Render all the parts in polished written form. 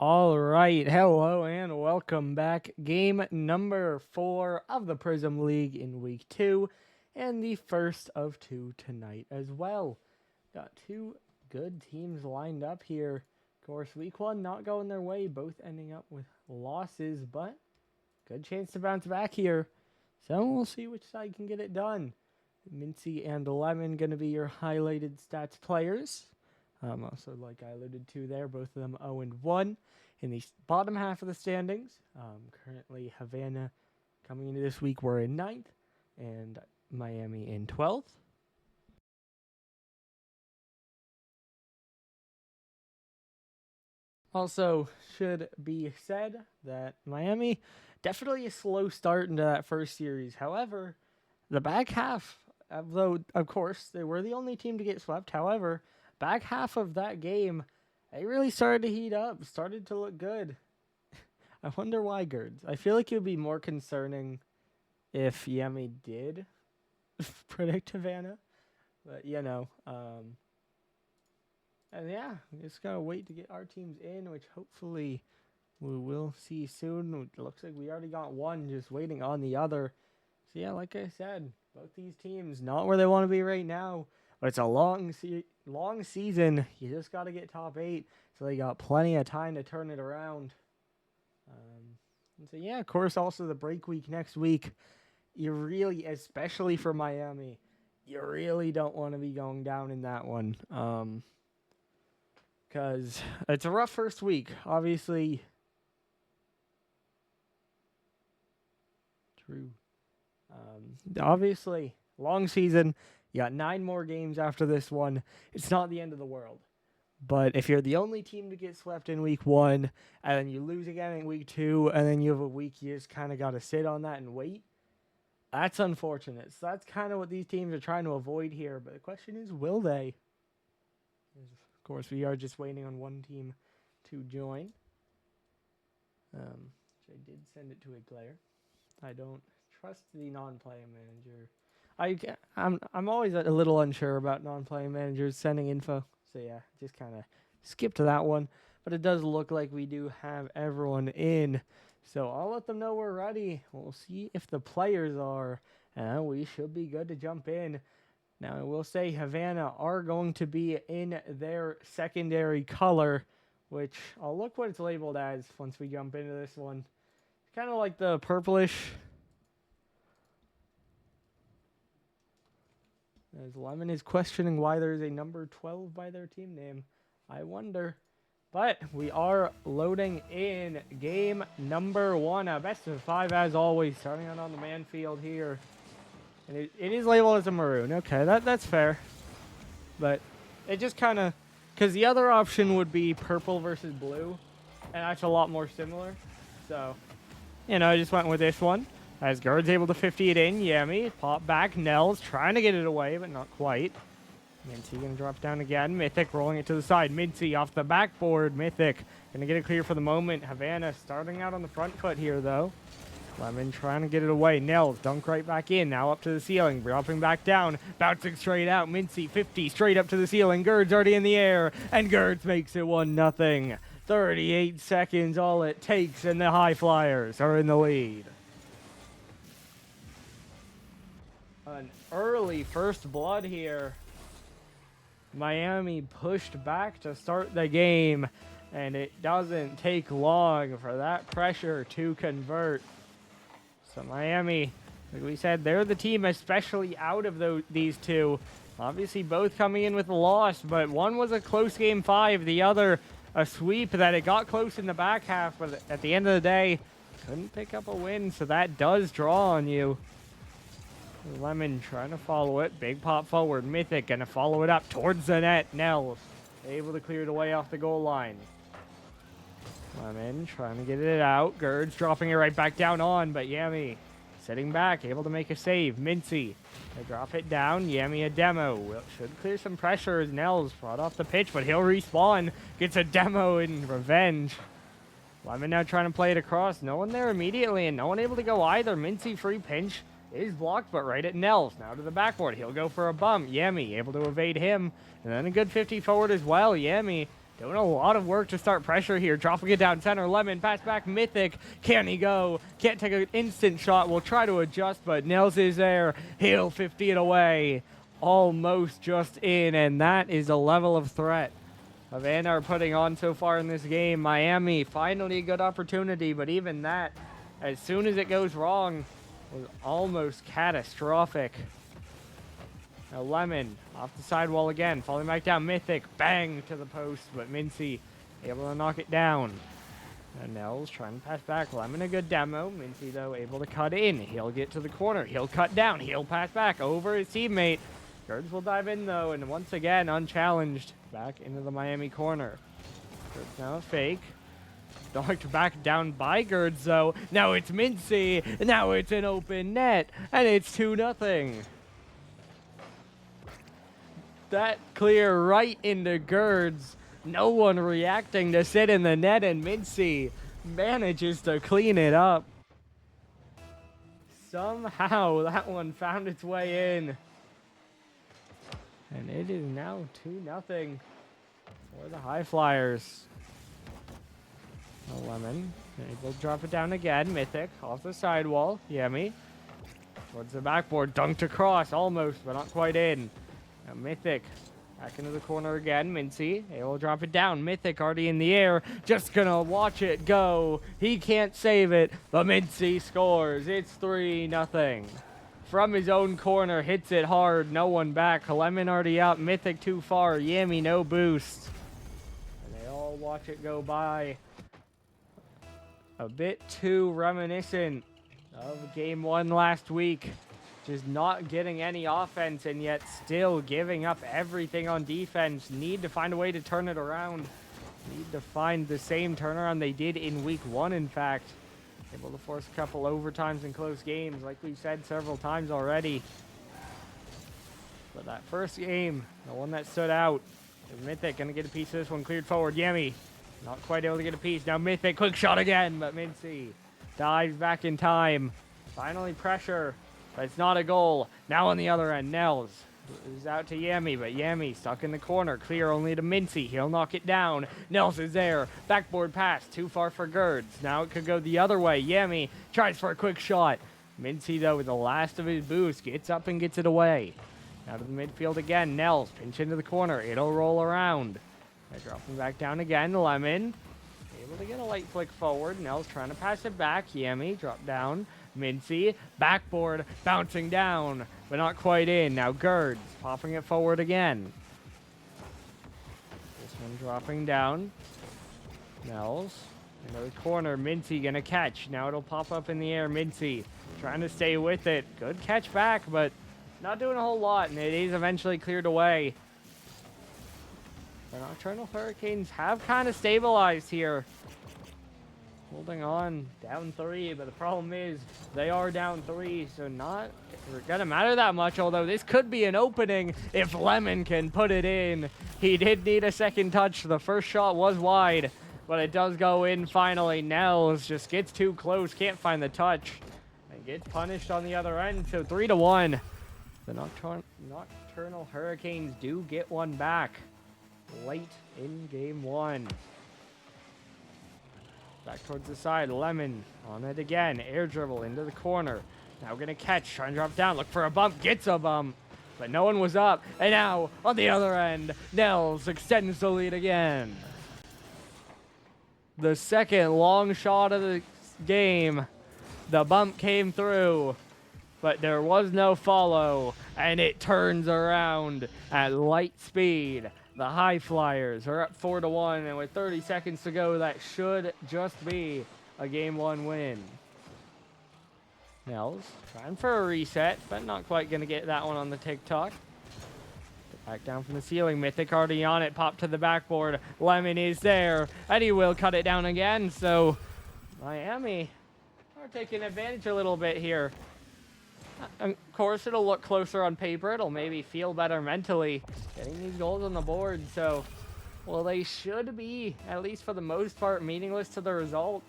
All right, hello and welcome back. Game number 4 of the Prism League in week 2, and the first of 2 tonight as well. Got two good teams lined up here. Of course, week 1 not going their way, both ending up with losses, but good chance to bounce back here. So we'll see which side can get it done. Mincy and Lemon going to be your highlighted stats players. Also, like I alluded to there, both of them 0-1 in the bottom half of the standings. Currently, Havana coming into this week, we're in 9th, and Miami in 12th. Also, should be said that Miami definitely a slow start into that first series. However, the back half, although of course they were the only team to get swept, however, back half of that game, they really started to heat up, started to look good. I wonder why, Gerds. I feel like it would be more concerning if Yemi did predict Havana. But, and yeah, just gotta wait to get our teams in, which hopefully we will see soon. It looks like we already got one, just waiting on the other. So yeah, like I said, both these teams not where they want to be right now, but it's a long season. You just got to get top 8, so they got plenty of time to turn it around. And so yeah, of course, also the break week next week. You really, especially for Miami, you really don't want to be going down in that one. Because it's a rough first week. Obviously. True. Obviously, long season. You got 9 more games after this one. It's not the end of the world. But if you're the only team to get swept in week 1, and then you lose again in week 2, and then you have a week you just kind of got to sit on that and wait, that's unfortunate. So that's kind of what these teams are trying to avoid here. But the question is, will they? Of course, we are just waiting on one team to join. I did send it to a player. I don't trust the non-playing manager. I'm always a little unsure about non-playing managers sending info. So yeah, just kind of skip to that one. But it does look like we do have everyone in. So I'll let them know we're ready. We'll see if the players are. And we should be good to jump in. Now, I will say Havana are going to be in their secondary color, which I'll look what it's labeled as once we jump into this one. It's kind of like the purplish. As Lemon is questioning why there's a number 12 by their team name. I wonder. But we are loading in game number 1. A best of 5 as always, starting out on the man field here. And it is labeled as a maroon. Okay, that's fair. But it just kind of... Because the other option would be purple versus blue. And that's a lot more similar. So, I just went with this one. As Guard's able to 50 it in. Yemi, pop back. Nels trying to get it away, but not quite. Mincy going to drop down again. Mythic rolling it to the side. Mincy off the backboard. Mythic going to get it clear for the moment. Havana starting out on the front foot here, though. Lemon trying to get it away. Nels dunk right back in. Now up to the ceiling. Dropping back down. Bouncing straight out. Mincy 50 straight up to the ceiling. Gerd's already in the air. And Gerds makes it 1-0. 38 seconds all it takes. And the Highflyers are in the lead. An early first blood here. Miami pushed back to start the game. And it doesn't take long for that pressure to convert. So Miami, like we said, they're the team, especially out of these two. Obviously, both coming in with a loss, but one was a close game 5. The other, a sweep that it got close in the back half, but at the end of the day, couldn't pick up a win, so that does draw on you. Lemon trying to follow it. Big pop forward. Mythic going to follow it up towards the net. Nels able to clear it away off the goal line. Lemon trying to get it out. Gerds dropping it right back down on, but Yemi sitting back, able to make a save. Mincy, they drop it down. Yemi a demo. Should clear some pressure as Nels brought off the pitch, but he'll respawn. Gets a demo in revenge. Lemon now trying to play it across. No one there immediately, and no one able to go either. Mincy free pinch is blocked, but right at Nels. Now to the backboard. He'll go for a bump. Yemi able to evade him. And then a good 50 forward as well. Yemi doing a lot of work to start pressure here. Dropping it down center. Lemon, pass back. Mythic. Can he go? Can't take an instant shot. We'll try to adjust, but Nels is there. He'll 50 it away. Almost just in, and that is the level of threat Havana are putting on so far in this game. Miami, finally a good opportunity, but even that, as soon as it goes wrong, was almost catastrophic. Now Lemon, off the sidewall again, falling back down. Mythic, bang to the post, but Mincy able to knock it down. And Nels trying to pass back. Lemon a good demo. Mincy, though, able to cut in. He'll get to the corner. He'll cut down. He'll pass back over his teammate. Gerds will dive in, though, and once again, unchallenged, back into the Miami corner. Gerds now a fake. Knocked back down by Gerds, though. Now it's Mincy. Now it's an open net, and it's 2-0. That clear right into Gerds. No one reacting to sit in the net, and Mincy manages to clean it up. Somehow that one found its way in. And it is now 2-0 for the Highflyers. Lemon able to drop it down again. Mythic off the sidewall. Yemi towards the backboard. Dunked across almost, but not quite in. Now Mythic back into the corner again. Mincy able to drop it down. Mythic already in the air. Just gonna watch it go. He can't save it, but Mincy scores. It's 3-0. From his own corner, hits it hard. No one back. Lemon already out. Mythic too far. Yami no boost. And they all watch it go by. A bit too reminiscent of game 1 last week. Just not getting any offense and yet still giving up everything on defense. Need to find a way to turn it around. Need to find the same turnaround they did in week 1, in fact. Able to force a couple overtimes in close games, like we've said several times already. But that first game, the one that stood out, is Mythic going to get a piece of this one cleared forward. Yemi, not quite able to get a piece. Now Mythic, quick shot again, but Mincy dives back in time. Finally pressure, but it's not a goal. Now on the other end, Nels is out to Yami, but Yami stuck in the corner. Clear only to Mincy. He'll knock it down. Nels is there. Backboard pass. Too far for Gerds. Now it could go the other way. Yami tries for a quick shot. Mincy, though, with the last of his boost, gets up and gets it away. Now to the midfield again. Nels pinch into the corner. It'll roll around. They're dropping back down again. Lemon able to get a light flick forward. Nels trying to pass it back. Yami drop down. Mincy, backboard, bouncing down, but not quite in. Now Gerds, popping it forward again. This one dropping down. Nels, into the corner, Mincy gonna catch. Now it'll pop up in the air, Mincy trying to stay with it. Good catch back, but not doing a whole lot, and it is eventually cleared away. The Nocturnal Hurricanes have kind of stabilized here. Holding on, down 3, but the problem is they are down 3, so not gonna matter that much, although this could be an opening if Lemon can put it in. He did need a second touch. The first shot was wide, but it does go in finally. Nels just gets too close, can't find the touch, and gets punished on the other end, so 3-1. The Nocturnal Hurricanes do get one back late in game 1. Back towards the side, Lemon on it again. Air dribble into the corner. Now gonna catch, trying to drop down, look for a bump, gets a bump, but no one was up. And now, on the other end, Nels extends the lead again. The second long shot of the game. The bump came through, but there was no follow, and it turns around at light speed. The Highflyers are up 4-1, and with 30 seconds to go, that should just be a game 1 win. Nels trying for a reset, but not quite going to get that one on the TikTok. Back down from the ceiling. Mythic already on it. Pop to the backboard. Lemon is there, and he will cut it down again. So Miami are taking advantage a little bit here. Of course, it'll look closer on paper. It'll maybe feel better mentally getting these goals on the board. So, well, they should be, at least for the most part, meaningless to the result.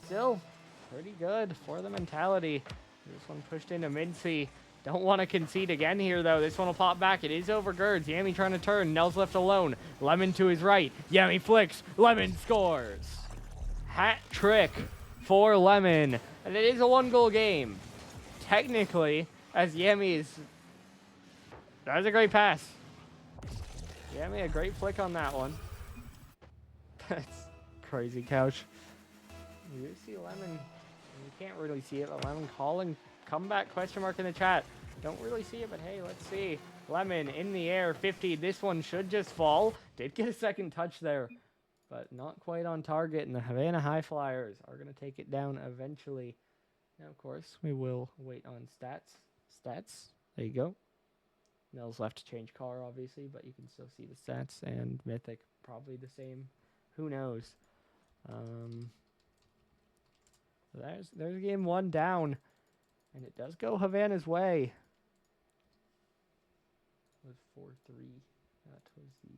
Still, pretty good for the mentality. This one pushed into Mincy. Don't want to concede again here, though. This one will pop back. It is over Girds. Yami trying to turn. Nell's left alone. Lemon to his right. Yami flicks. Lemon scores. Hat trick for Lemon. And it is a 1-goal game. Technically, as Yami is... That was a great pass. Yami, a great flick on that one. That's crazy, Couch. You see Lemon. You can't really see it, but Lemon calling comeback question mark in the chat. Don't really see it, but hey, let's see. Lemon in the air, 50. This one should just fall. Did get a second touch there, but not quite on target. And the Havana Highflyers are going to take it down eventually. Now, of course, we will wait on stats. Stats. There you go. Nell's left to change car, obviously, but you can still see the stats. And Mythic, probably the same. Who knows? There's game 1 down. And it does go Havana's way. It was 4-3. That was the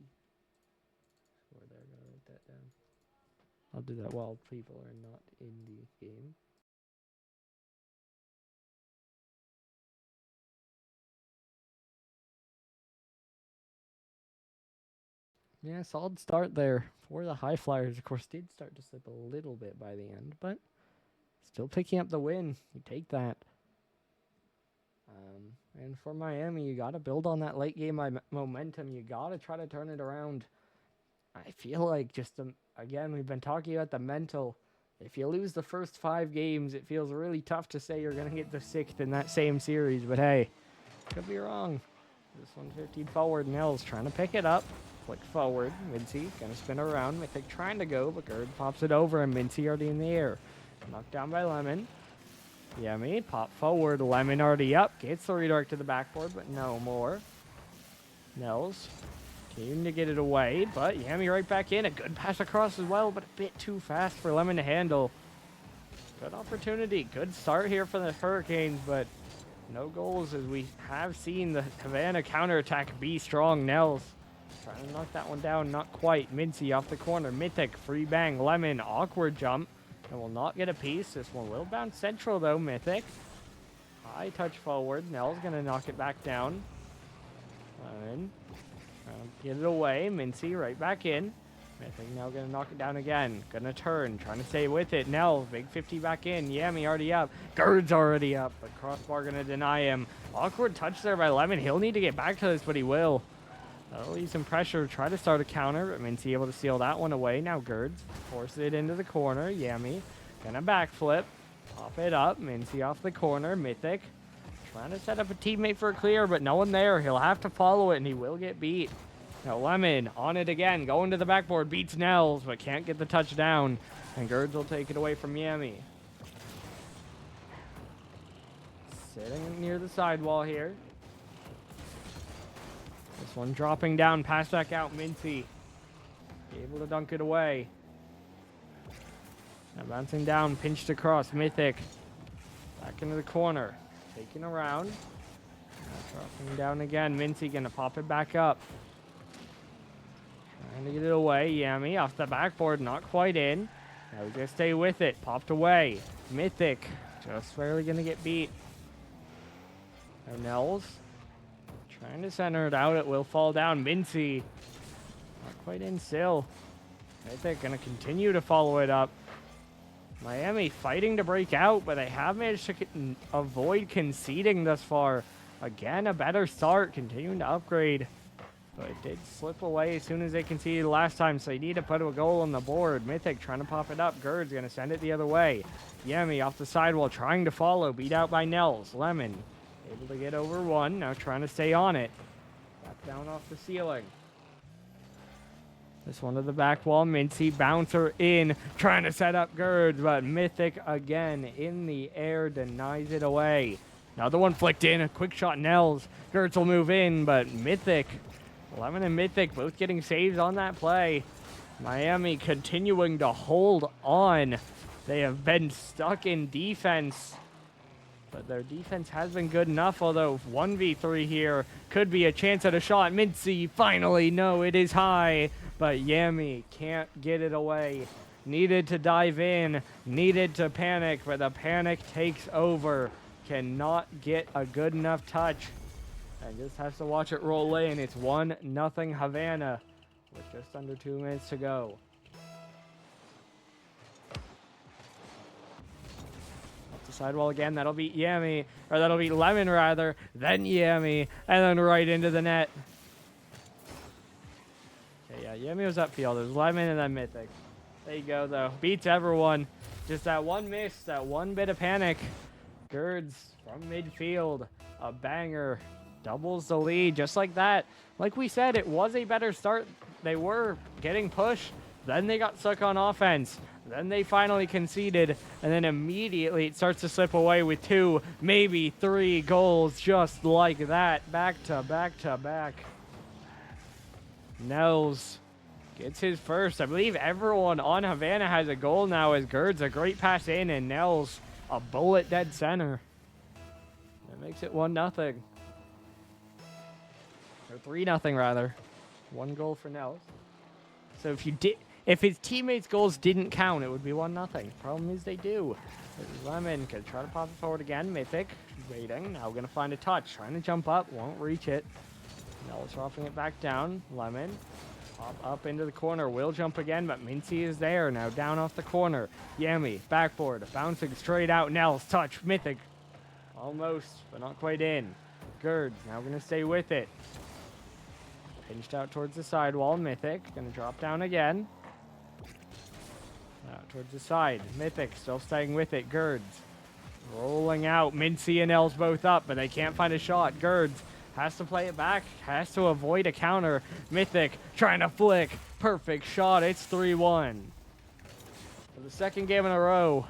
score there. I'm going to write that down. I'll do that while people are not in the game. Yeah, solid start there for the Highflyers. Of course, did start to slip a little bit by the end, but still picking up the win. You take that. And for Miami, you got to build on that late game momentum. You got to try to turn it around. I feel like just, again, we've been talking about the mental. If you lose the first 5 games, it feels really tough to say you're going to get the 6th in that same series. But hey, could be wrong. This one's 15 forward. Nell's trying to pick it up. Flick forward. Mincy going to spin around. Mythic trying to go, but Gerd pops it over, and Mincy already in the air. Knocked down by Lemon. Yami, pop forward. Lemon already up. Gets the redirect to the backboard, but no more. Nels keen to get it away, but Yami right back in. A good pass across as well, but a bit too fast for Lemon to handle. Good opportunity. Good start here for the Hurricanes, but no goals as we have seen the Havana counterattack be strong. Nels trying to knock that one down. Not quite. Mincy off the corner. Mythic, free bang. Lemon, awkward jump. And will not get a piece. This one will bounce central, though. Mythic. High touch forward. Nell's going to knock it back down. Lemon. Get it away. Mincy right back in. Mythic now going to knock it down again. Going to turn. Trying to stay with it. Nell, big 50 back in. Yami already up. Gerd's already up. But crossbar going to deny him. Awkward touch there by Lemon. He'll need to get back to this, but he will. That'll leave some pressure. Try to start a counter, but Mincy able to seal that one away. Now Gerds forces it into the corner. Yami gonna backflip. Pop it up. Mincy off the corner. Mythic trying to set up a teammate for a clear, but no one there. He'll have to follow it, and he will get beat. Now Lemon on it again. Going to the backboard. Beats Nels, but can't get the touchdown. And Gerds will take it away from Yami. Sitting near the sidewall here. This one dropping down, pass back out, Mincy. Able to dunk it away. Now bouncing down, pinched across, Mythic. Back into the corner. Taking around. Now dropping down again, Mincy gonna pop it back up. Trying to get it away, Yami off the backboard, not quite in. Now we just stay with it, popped away. Mythic, just barely gonna get beat. Now Nels. Trying to center it out. It will fall down. Mincy. Not quite in still. Mythic going to continue to follow it up. Miami fighting to break out, but they have managed to avoid conceding thus far. Again, a better start. Continuing to upgrade. But it did slip away as soon as they conceded last time, so they need to put a goal on the board. Mythic trying to pop it up. Gerd's going to send it the other way. Yami off the sidewall trying to follow. Beat out by Nels. Lemon. Able to get over one. Now trying to stay on it. Back down off the ceiling. This one to the back wall. Mincy bouncer in. Trying to set up Gerds, but Mythic again in the air denies it away. Another one flicked in. A quick shot Nels. Gerds will move in, but Mythic. Lemon and Mythic both getting saves on that play. Miami continuing to hold on. They have been stuck in defense. But their defense has been good enough, although 1v3 here could be a chance at a shot. Mincy, finally, no, it is high. But Yami can't get it away. Needed to dive in, needed to panic, but the panic takes over. cannot get a good enough touch. And just has to watch it roll in. It's 1-0 Havana with just under 2 minutes to go. Off the sidewall again. That'll be Yami. Or that'll be Lemon, rather. Then Yami. And then right into the net. Okay, yeah, Yami was upfield. It was Lemon and then Mythic. There you go, though. Beats everyone. Just that one miss, that one bit of panic. Girds from midfield. A banger. Doubles the lead, just like that. Like we said, it was a better start. They were getting pushed. Then they got stuck on offense. Then they finally conceded. And then immediately it starts to slip away with 2, maybe 3 goals just like that. Back to back to back. Nels gets his first. I believe everyone on Havana has a goal now as Girds a great pass in and Nels a bullet dead center. That makes it 1-0. Or 3-0 rather. 1 goal for Nels. So if his teammates' goals didn't count, it would be 1-0. Problem is they do. Lemon could try to pop it forward again. Mythic waiting. Now gonna find a touch. Trying to jump up. Won't reach it. Nels dropping it back down. Lemon. Pop up into the corner. Will jump again, but Mincy is there. Now down off the corner. Yami. Backboard. Bouncing straight out. Nels. Touch. Mythic. Almost, but not quite in. Girds. Now gonna stay with it. Pinched out towards the sidewall. Mythic. Gonna drop down again. Out towards the side. Mythic still staying with it. Girds. Rolling out. Mincy and Nels both up, but they can't find a shot. Girds has to play it back. Has to avoid a counter. Mythic trying to flick. Perfect shot. It's 3-1. For the second game in a row,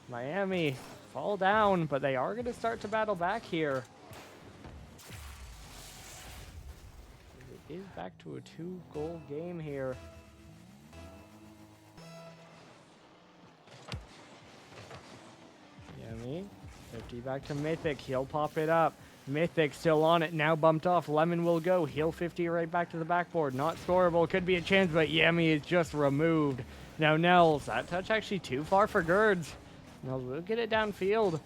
Miami fall down, but they are going to start to battle back here. It is back to a 2-goal game here. Yami. 50 back to Mythic. He'll pop it up. Mythic still on it. Now bumped off. Lemon will go. He'll 50 right back to the backboard. Not scoreable. Could be a chance, but Yami is just removed. Now Nels. That touch actually too far for Girds. Nels will get it downfield.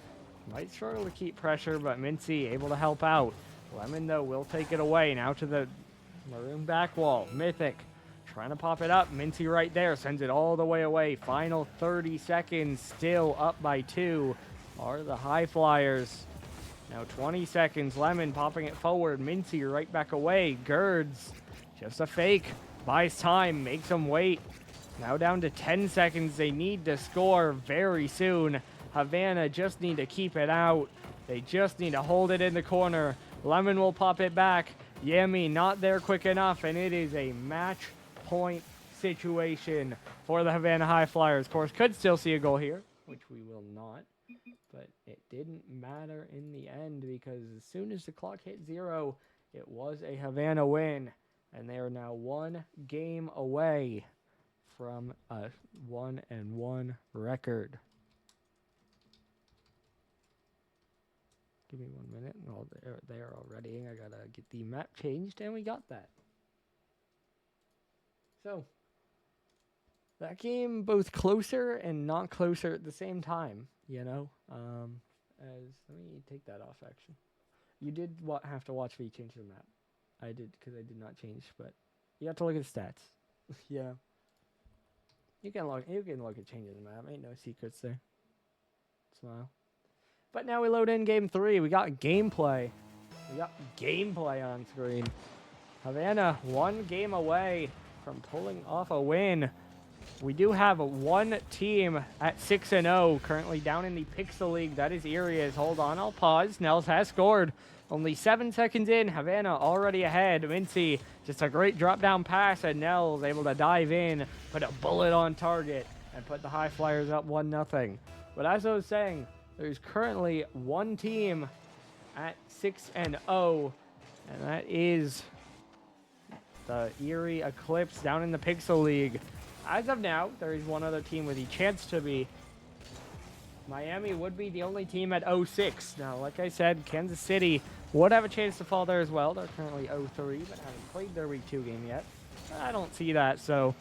Might struggle to keep pressure, but Mincy able to help out. Lemon, though, will take it away. Now to the maroon back wall. Mythic trying to pop it up. Mincy right there. Sends it all the way away. Final 30 seconds. Still up by 2 are the Highflyers. Now 20 seconds. Lemon popping it forward. Mincy right back away. Girds just a fake. Buys time. Makes them wait. Now down to 10 seconds. They need to score very soon. Havana just need to keep it out. They just need to hold it in the corner. Lemon will pop it back. Yami not there quick enough, and it is a match point situation for the Havana Highflyers. Of course, could still see a goal here, which we will not. But it didn't matter in the end because as soon as the clock hit 0, it was a Havana win. And they are now 1 game away from a 1-1 record. Give me 1 minute. Well, they're there already. I gotta get the map changed, and we got that. So, that game both closer and not closer at the same time, you know? Let me take that off, actually. You did have to watch me change the map. I did, because I did not change, but you have to look at the stats. Yeah. You can look at changing the map. Ain't no secrets there. Smile. But now we load in game 3. We got gameplay. We got gameplay on screen. Havana 1 game away from pulling off a win. We do have one team at 6-0 currently down in the Pixel League. That is Erias. Hold on, I'll pause. Nels has scored. Only 7 seconds in. Havana already ahead. Mincy, just a great drop down pass, and Nels able to dive in, put a bullet on target, and put the Highflyers up 1-0. But as I was saying, there's currently one team at 6-0, and that is the Erie Eclipse down in the Pixel League. As of now, there is one other team with a chance to be. Miami would be the only team at 0-6. Now, like I said, Kansas City would have a chance to fall there as well. They're currently 0-3, but haven't played their Week 2 game yet. I don't see that, so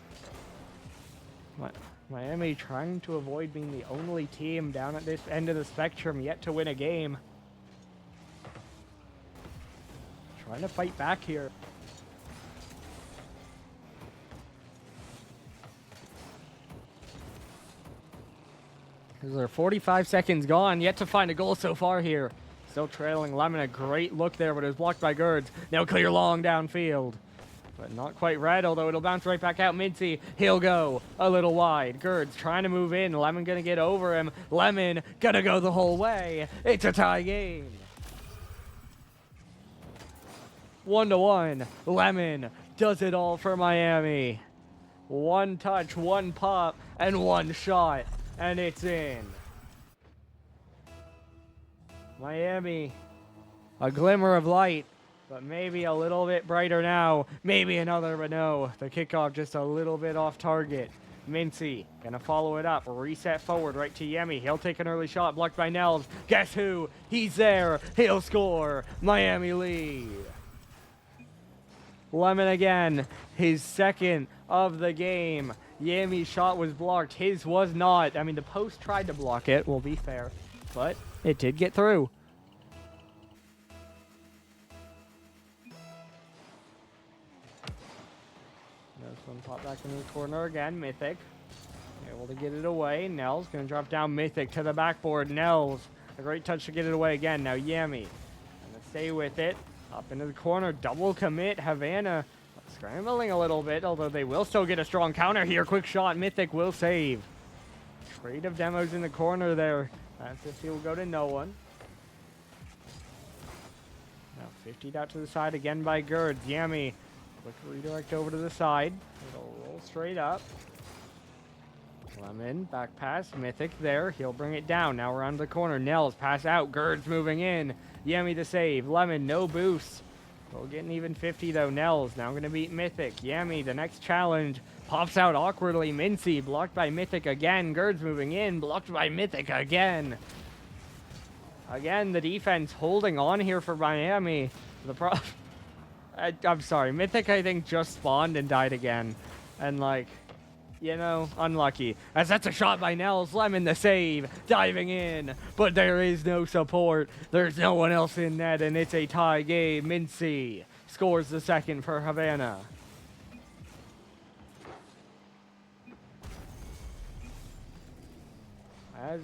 Miami trying to avoid being the only team down at this end of the spectrum yet to win a game. Trying to fight back here. There's 45 seconds gone. Yet to find a goal so far here. Still trailing Lemon. A great look there, but it was blocked by Gerds. Now clear long downfield. But not quite red, although it'll bounce right back out. Mincy, he'll go a little wide. Gerds trying to move in. Lemon gonna get over him. Lemon gonna go the whole way. It's a tie game. 1-1. Lemon does it all for Miami. One touch, one pop, and one shot. And it's in. Miami, a glimmer of light, but maybe a little bit brighter now. Maybe another, but no. The kickoff just a little bit off target. Mincy gonna follow it up. Reset forward right to Yemi. He'll take an early shot, blocked by Nels. Guess who? He's there. He'll score. Miami lead. Lemon again, his second of the game. Yami's shot was blocked. His was not. I mean, the post tried to block it, we'll be fair, but it did get through. This one popped back into the corner again. Mythic able to get it away. Nels going to drop down. Mythic to the backboard. Nels, a great touch to get it away again. Now Yami going to stay with it. Up into the corner. Double commit. Havana scrambling a little bit, although they will still get a strong counter here. Quick shot. Mythic will save. Trade of demos in the corner there. That's if he'll go to no one. Now 50'd out to the side again by Gerds. Yami, quick redirect over to the side. It'll roll straight up. Lemon, back pass. Mythic there. He'll bring it down. Now around the corner. Nels, pass out. Gerds moving in. Yami the save. Lemon, no boost. We'll get an even 50 though. Nels now going to beat Mythic. Yami, the next challenge. Pops out awkwardly. Mincy, blocked by Mythic again. Gerds moving in. Blocked by Mythic again. Again, the defense holding on here for Miami. I'm sorry. Mythic, I think, just spawned and died again. And, like, you know, unlucky. As that's a shot by Nels. Lemon the save. Diving in. But there is no support. There's no one else in net, and it's a tie game. Mincy scores the second for Havana. As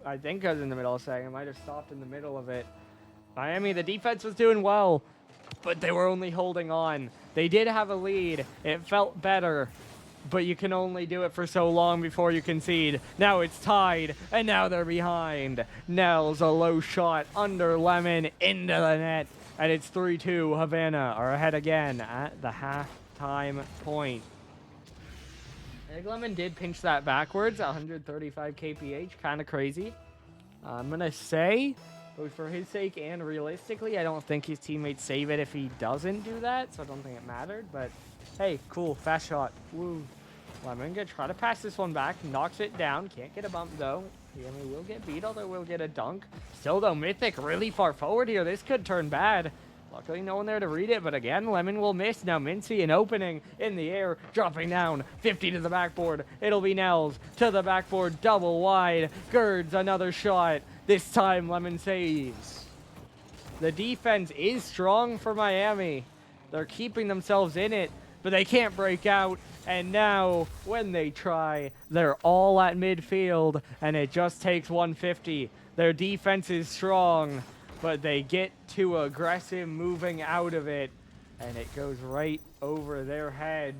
I think I was in the middle of saying, I might have stopped in the middle of it. Miami, the defense was doing well, but they were only holding on. They did have a lead. It felt better, but you can only do it for so long before you concede. Now it's tied, and now they're behind. Nels, a low shot under Lemon into the net, and it's 3-2. Havana are ahead again at the halftime point. I think Lemon did pinch that backwards, 135 kph, kind of crazy. I'm going to say, both for his sake and realistically, I don't think his teammates save it if he doesn't do that, so I don't think it mattered. But, hey, cool, fast shot. Woo. Lemon going to try to pass this one back, knocks it down, can't get a bump though. Yami will get beat, although we'll get a dunk. Still though, Mythic really far forward here. This could turn bad. Luckily, no one there to read it, but again, Lemon will miss. Now, Mincy, an opening in the air, dropping down, 50 to the backboard. It'll be Nels to the backboard, double wide. Gerds, another shot. This time, Lemon saves. The defense is strong for Miami. They're keeping themselves in it, but they can't break out. And now, when they try, they're all at midfield, and it just takes 150. Their defense is strong, but they get too aggressive moving out of it, and it goes right over their heads.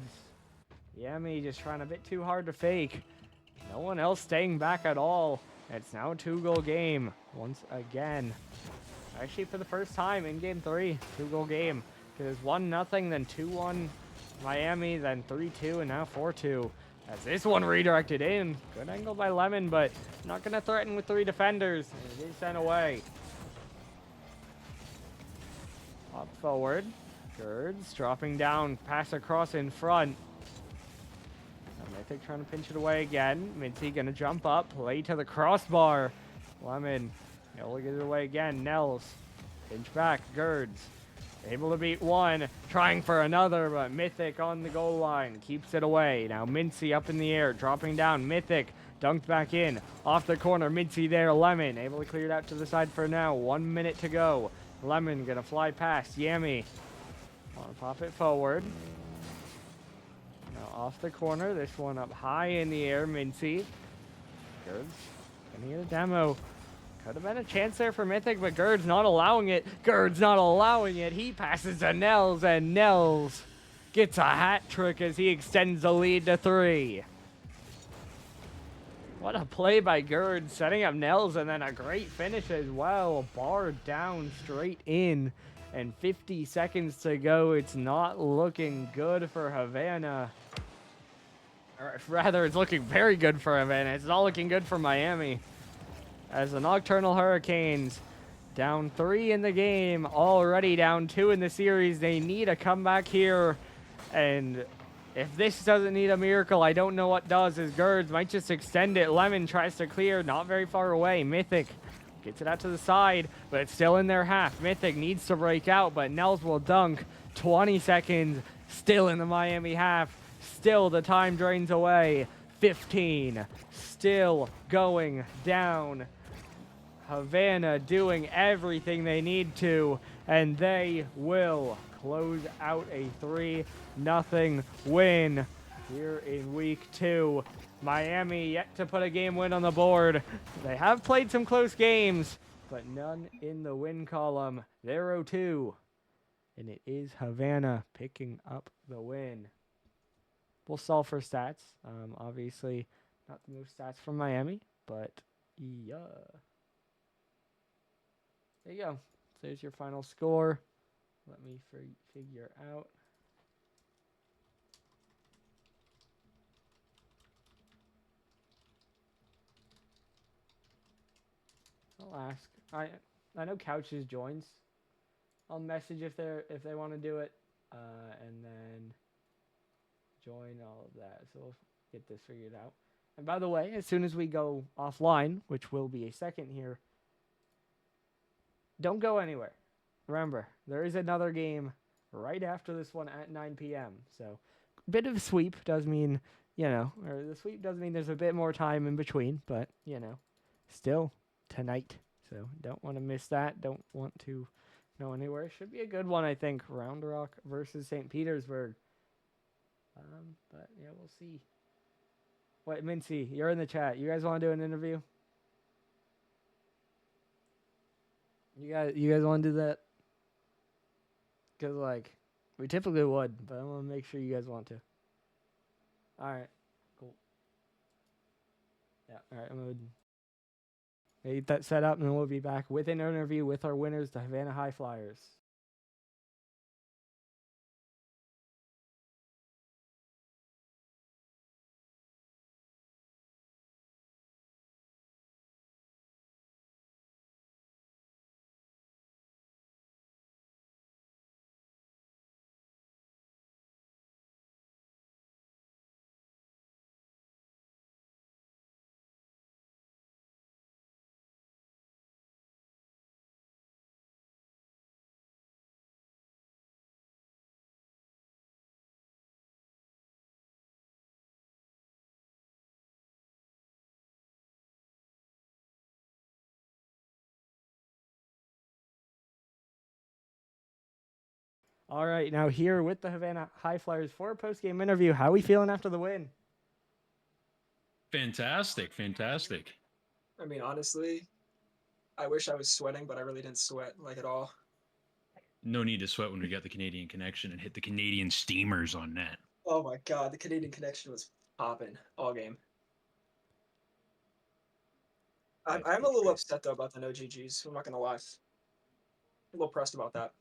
Yami just trying a bit too hard to fake. No one else staying back at all. It's now a 2-goal game once again. Actually, for the first time in Game 3, 2-goal game. Because 1-0, then 2-1 Miami, then 3-2, and now 4-2. As this one redirected in. Good angle by Lemon, but not going to threaten with 3 defenders. And it is sent away. Up forward. Gerds dropping down. Pass across in front. Mythic trying to pinch it away again. Mincy going to jump up. Play to the crossbar. Lemon able to get it away again. Nels. Pinch back. Gerds able to beat one. Trying for another, but Mythic on the goal line. Keeps it away. Now Mincy up in the air. Dropping down. Mythic dunked back in. Off the corner. Mincy there. Lemon able to clear it out to the side for now. 1 minute to go. Lemon gonna fly past. Yami Want to pop it forward. Now off the corner. This one up high in the air. Mincy. Gerd's gonna get a demo. Could have been a chance there for Mythic, but Gerd's not allowing it. Gerd's not allowing it. He passes to Nels, and Nels gets a hat trick as he extends the lead to 3. What a play by Gerd, setting up Nels, and then a great finish as well. Bar down straight in, and 50 seconds to go. It's not looking good for Havana. Or rather, it's looking very good for Havana. It's not looking good for Miami. As the Nocturnal Hurricanes, down 3 in the game, already down 2 in the series. They need a comeback here, and if this doesn't need a miracle, I don't know what does, as Gerds might just extend it. Lemon tries to clear, not very far away. Mythic gets it out to the side, but it's still in their half. Mythic needs to break out, but Nels will dunk. 20 seconds, still in the Miami half. Still the time drains away. 15, still going down. Havana doing everything they need to, and they will close out a 3-0 win here in week 2. Miami yet to put a game win on the board. They have played some close games, but none in the win column. 0-2, and it is Havana picking up the win. We'll solve for stats. Obviously, not the most stats from Miami, but yeah. There you go. There's your final score. Let me figure out. I'll ask. I know Couches joins. I'll message if they want to do it, and then join all of that. So we'll get this figured out. And by the way, as soon as we go offline, which will be a second here, don't go anywhere. Remember, there is another game right after this one at 9 p.m. So a bit of a sweep does mean, or the sweep does mean there's a bit more time in between, but, still tonight. So don't want to miss that. Don't want to go anywhere. Should be a good one, I think. Round Rock versus St. Petersburg. But, yeah, we'll see. Wait, Mincy, you're in the chat. You guys want to do an interview? You guys want to do that? Because, we typically would, but I want to make sure you guys want to. All right. Cool. Yeah, all right. I'm going to get that set up, and then we'll be back with an interview with our winners, the Havana Highflyers. All right, now here with the Havana Highflyers for a post-game interview. How are we feeling after the win? Fantastic. I mean, honestly, I wish I was sweating, but I really didn't sweat at all. No need to sweat when we got the Canadian connection and hit the Canadian steamers on net. Oh my god, the Canadian connection was popping all game. I'm a little upset though about the no GGs. I'm not gonna lie. A little pressed about that.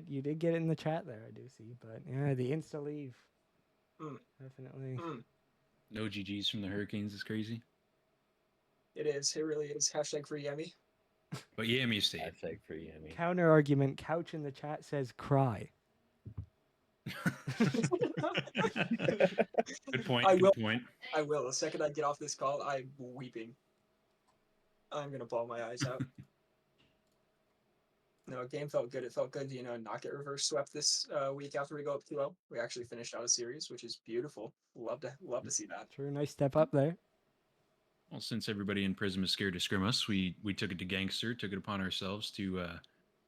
You did get it in the chat there, I do see, but yeah, the insta leave. Definitely. No GGs from the Hurricanes is crazy. It is. It really is. Hashtag free Yemi. But Yemi stayed. Hashtag free Yemi. Counter argument. Couch in the chat says cry. Good point. Good point. I will. The second I get off this call, I'm weeping. I'm gonna bawl my eyes out. No, game felt good. It felt good to, not get reverse swept this week after we go up 2-0. We actually finished out a series, which is beautiful. Love to see that. True, nice step up there. Well, since everybody in Prism is scared to scrim us, we took it to Gangster, took it upon ourselves to,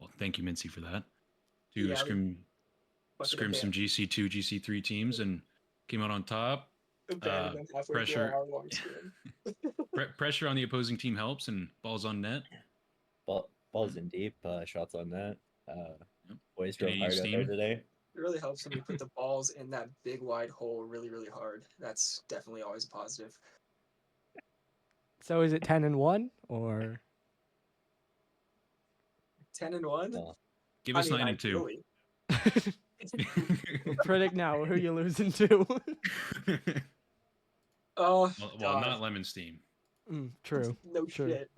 well, thank you, Mincy, for that, to scrim scrimmed some GC2, GC3 teams and came out on top. Abandoned them halfway through Pressure. our long scrim. Pressure on the opposing team helps, and balls on net. Balls in deep, shots on net. Boys drove Canadian hard out there steam. today. It really helps when you put the balls in that big wide hole really, really hard. That's definitely always a positive. So is it 10-1 or 10-1? Well, Give us 9-2. Ideally. predict now? Who you losing to? Oh, well, God. not Lemon Steam. True. No Sure. shit.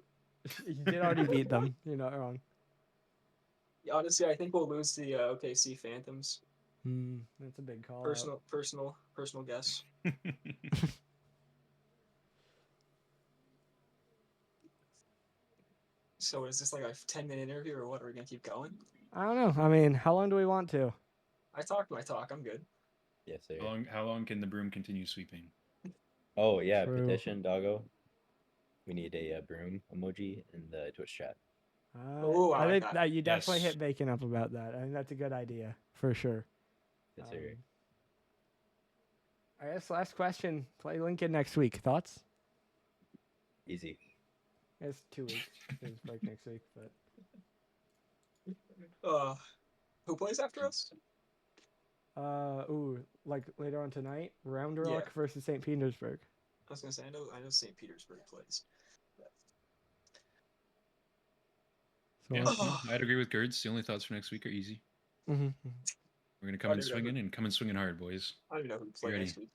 You did already beat them. You're not wrong. Honestly, I think we'll lose the OKC Phantoms. That's a big call. Personal guess. So is this like a 10-minute interview or what? Are we gonna keep going? I don't know. I mean, how long do we want to? I talked my talk. I'm good. yes, sir. How long can the broom continue sweeping? Oh yeah, True. petition, doggo. We need a broom emoji in the Twitch chat. Ooh, I I like think that. that you definitely Yes. hit Bacon up about that. I think that's a good idea for sure. Yes, sir. I guess last question. Play Lincoln next week. Thoughts? Easy. It's 2 weeks. It's break next week, but Who plays after us? like later on tonight, Round Yeah. Rock versus St. Petersburg. I was gonna say I know St. Petersburg plays. So Yeah, no, I'd agree with Gerds. The only thoughts for next week are easy. Mhm. We're gonna come in swinging and come in swinging hard, boys. I don't even know who plays ready? next week.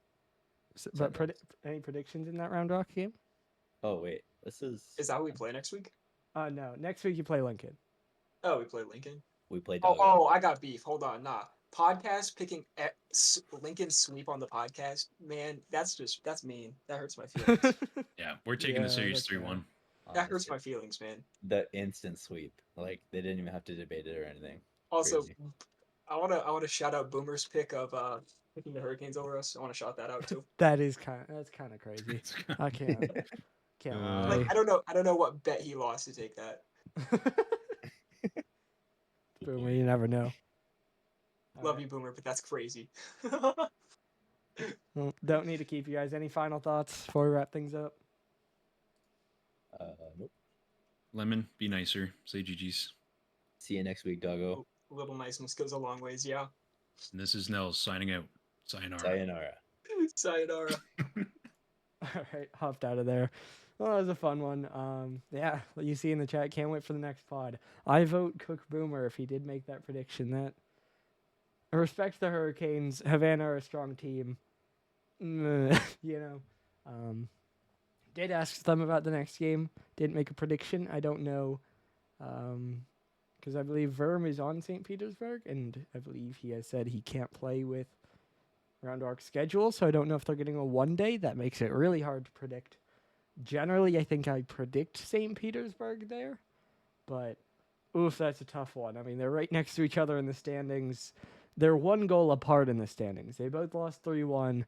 But any predictions in that Round Rock game? Oh wait, this is. Is that who we play next week? No. Next week you play Lincoln. Oh, we play Lincoln. We played. Oh, I got beef. Hold on, nah. Podcast picking Lincoln sweep on the podcast, man. That's mean. That hurts my feelings. Yeah, we're taking the series 3-1. That hurts my feelings, man. The instant sweep, like they didn't even have to debate it or anything. Also, Crazy. I wanna shout out Boomer's pick of picking the Hurricanes over us. I wanna shout that out too. that's kind of crazy. I can't lie. Like I don't know what bet he lost to take that. Boomer, you never know. Love you, Boomer, but that's crazy. Well, don't need to keep you guys. Any final thoughts before we wrap things up? Nope. Lemon, be nicer. Say GG's. See you next week, doggo. A little niceness goes a long ways, yeah. And this is Nels signing out. Sayonara. Sayonara. Sayonara. All right, hopped out of there. Well, that was a fun one. Yeah, you see in the chat. Can't wait for the next pod. I vote Cook Boomer if he did make that prediction. That respects the Hurricanes. Havana are a strong team. You know. Did ask them about the next game. Didn't make a prediction. I don't know. Because I believe Verm is on St. Petersburg, and I believe he has said he can't play with Round Rock's schedule, so I don't know if they're getting a one-day. That makes it really hard to predict. Generally, I think I predict St. Petersburg there, but oof, that's a tough one. I mean, they're right next to each other in the standings. They're one goal apart in the standings. They both lost 3-1.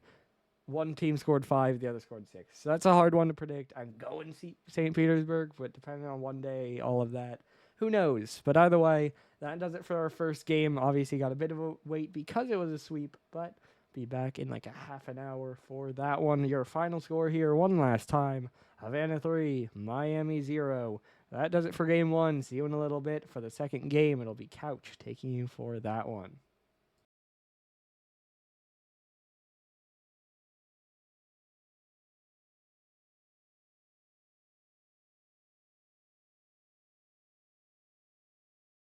One team scored 5, the other scored 6. So that's a hard one to predict. I'm going St. Petersburg, but depending on one day, all of that, who knows? But either way, that does it for our first game. Obviously, got a bit of a wait because it was a sweep, but be back in like a half an hour for that one. Your final score here, one last time: Havana 3, Miami 0. That does it for game 1. See you in a little bit for the second game. It'll be Couch taking you for that one.